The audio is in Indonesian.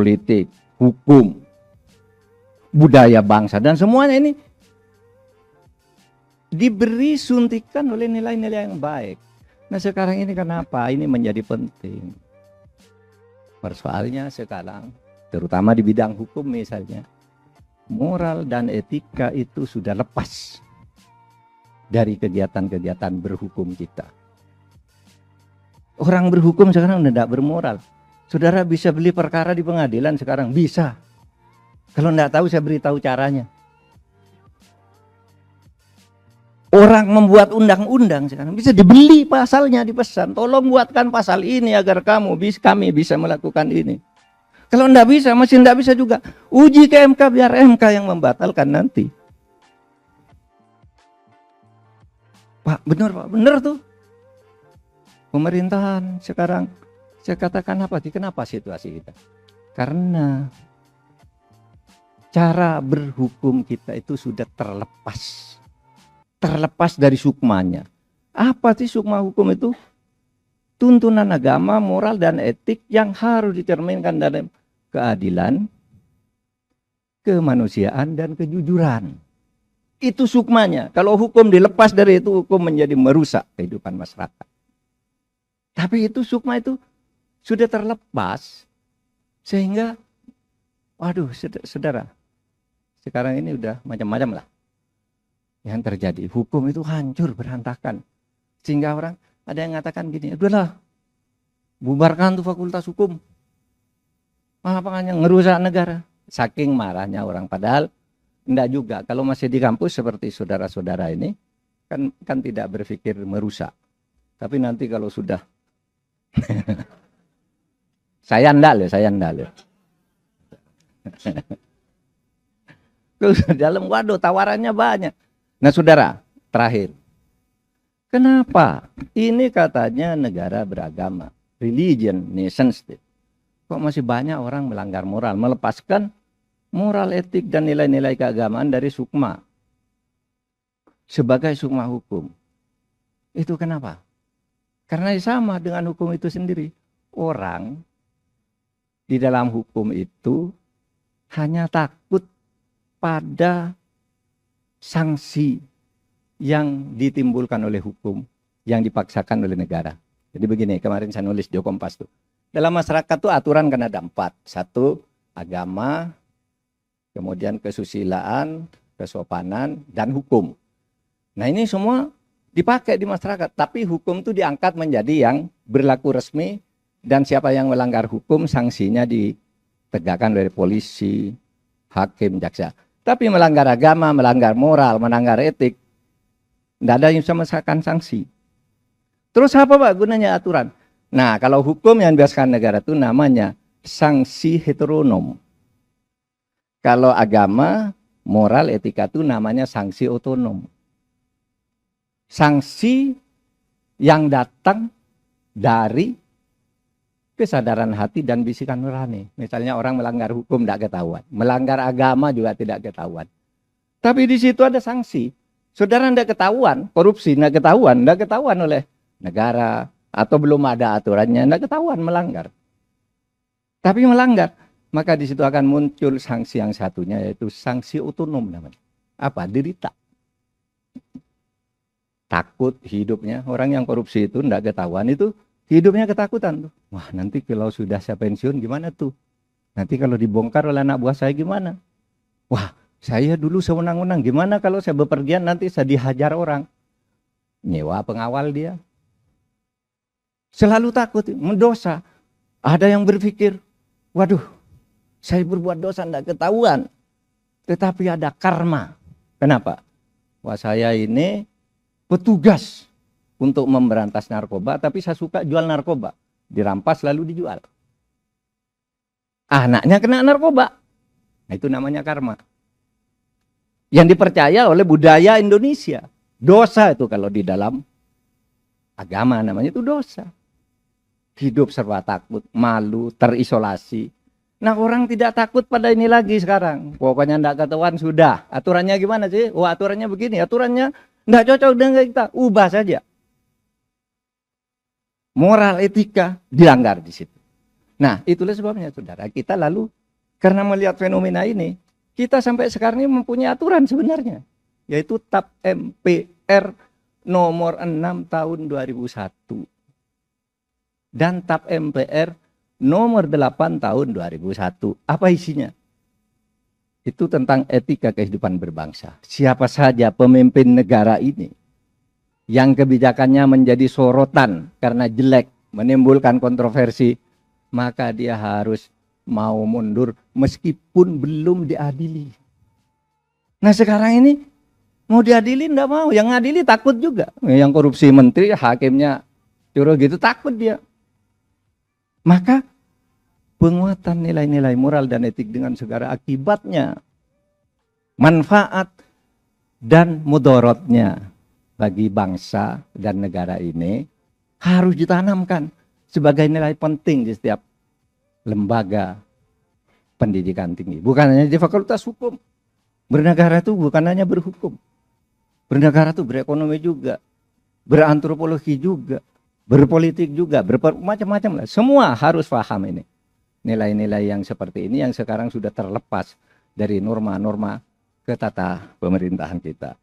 politik, hukum, budaya bangsa, dan semuanya ini diberi suntikan oleh nilai-nilai yang baik. Nah sekarang ini kenapa ini menjadi penting? Persoalannya sekarang, terutama di bidang hukum misalnya, moral dan etika itu sudah lepas dari kegiatan-kegiatan berhukum kita. Orang berhukum sekarang tidak bermoral. Saudara bisa beli perkara di pengadilan sekarang, bisa. Kalau tidak tahu saya beritahu caranya. Orang membuat undang-undang sekarang bisa dibeli pasalnya, dipesan. Tolong buatkan pasal ini agar kami bisa melakukan ini. Kalau tidak bisa, masih tidak bisa juga. Uji ke MK, biar MK yang membatalkan nanti. Pak, benar Pak, benar tuh. Pemerintahan sekarang, saya katakan apa sih? Kenapa situasi kita? Karena cara berhukum kita itu sudah terlepas dari sukmanya. Apa sih sukma hukum itu? Tuntunan agama, moral dan etik yang harus dicerminkan dalam keadilan, kemanusiaan dan kejujuran. Itu sukmanya. Kalau hukum dilepas dari itu, hukum menjadi merusak kehidupan masyarakat. Tapi itu sukma itu sudah terlepas sehingga waduh saudara, sekarang ini udah macam-macam lah yang terjadi. Hukum itu hancur, berantakan. Sehingga orang ada yang mengatakan gini, udahlah bubarkan tuh fakultas hukum. Makanya ngerusak negara. Saking marahnya orang, padahal enggak juga. Kalau masih di kampus seperti saudara-saudara ini kan tidak berpikir merusak. Tapi nanti kalau sudah saya enggak loh. Kalau dalam waduh tawarannya banyak. Nah saudara, terakhir. Kenapa? Ini katanya negara beragama. Religion, nation state. Kok masih banyak orang melanggar moral. Melepaskan moral, etik, dan nilai-nilai keagamaan dari sukma. Sebagai sukma hukum. Itu kenapa? Karena sama dengan hukum itu sendiri. Orang di dalam hukum itu hanya takut pada sanksi yang ditimbulkan oleh hukum yang dipaksakan oleh negara. Jadi begini, kemarin saya nulis di Kompas tuh. Dalam masyarakat tuh aturan kan ada 4. 1, agama, kemudian kesusilaan, kesopanan, dan hukum. Nah ini semua dipakai di masyarakat. Tapi hukum tuh diangkat menjadi yang berlaku resmi. Dan siapa yang melanggar hukum, sanksinya ditegakkan oleh polisi, hakim, jaksa. Tapi melanggar agama, melanggar moral, melanggar etik, tidak ada yang bisa mengesahkan sanksi. Terus apa Pak gunanya aturan? Nah kalau hukum yang dibiasakan negara itu namanya sanksi heteronom. Kalau agama, moral, etika itu namanya sanksi otonom. Sanksi yang datang dari kesadaran hati dan bisikan nurani. Misalnya orang melanggar hukum tidak ketahuan, melanggar agama juga tidak ketahuan. Tapi di situ ada sanksi. Saudara tidak ketahuan, korupsi tidak ketahuan oleh negara atau belum ada aturannya, tidak ketahuan melanggar. Tapi melanggar, maka di situ akan muncul sanksi yang satunya yaitu sanksi otonom namanya. Apa? Derita. Takut hidupnya. Orang yang korupsi itu tidak ketahuan itu hidupnya ketakutan tuh. Wah nanti kalau sudah saya pensiun gimana tuh? Nanti kalau dibongkar oleh anak buah saya gimana? Wah saya dulu sewenang-wenang. Gimana kalau saya bepergian nanti saya dihajar orang? Nyewa pengawal dia. Selalu takut, mendosa. Ada yang berpikir, waduh saya berbuat dosa tidak ketahuan. Tetapi ada karma. Kenapa? Wah saya ini petugas untuk memberantas narkoba, tapi saya suka jual narkoba. Dirampas lalu dijual. Anaknya kena narkoba. Nah, itu namanya karma. Yang dipercaya oleh budaya Indonesia. Dosa itu kalau di dalam agama namanya itu dosa. Hidup serba takut, malu, terisolasi. Nah orang tidak takut pada ini lagi sekarang. Pokoknya tidak ketahuan sudah. Aturannya gimana sih? Oh aturannya begini, aturannya tidak cocok dengan kita. Ubah saja. Moral etika dilanggar di situ. Nah, itulah sebabnya saudara, kita lalu karena melihat fenomena ini, kita sampai sekarang ini mempunyai aturan sebenarnya, yaitu TAP MPR nomor 6 tahun 2001 dan TAP MPR nomor 8 tahun 2001. Apa isinya? Itu tentang etika kehidupan berbangsa. Siapa saja pemimpin negara ini yang kebijakannya menjadi sorotan karena jelek, menimbulkan kontroversi, maka dia harus mau mundur meskipun belum diadili. Nah sekarang ini mau diadili enggak mau, yang ngadili takut juga. Yang korupsi menteri, hakimnya curang gitu, takut dia. Maka penguatan nilai-nilai moral dan etik dengan segala akibatnya, manfaat dan mudorotnya bagi bangsa dan negara ini harus ditanamkan sebagai nilai penting di setiap lembaga pendidikan tinggi. Bukan hanya di fakultas hukum. Bernegara itu bukan hanya berhukum. Bernegara itu berekonomi juga, berantropologi juga, berpolitik juga, bermacam-macam lah. Semua harus paham ini. Nilai-nilai yang seperti ini yang sekarang sudah terlepas dari norma-norma ketata pemerintahan kita.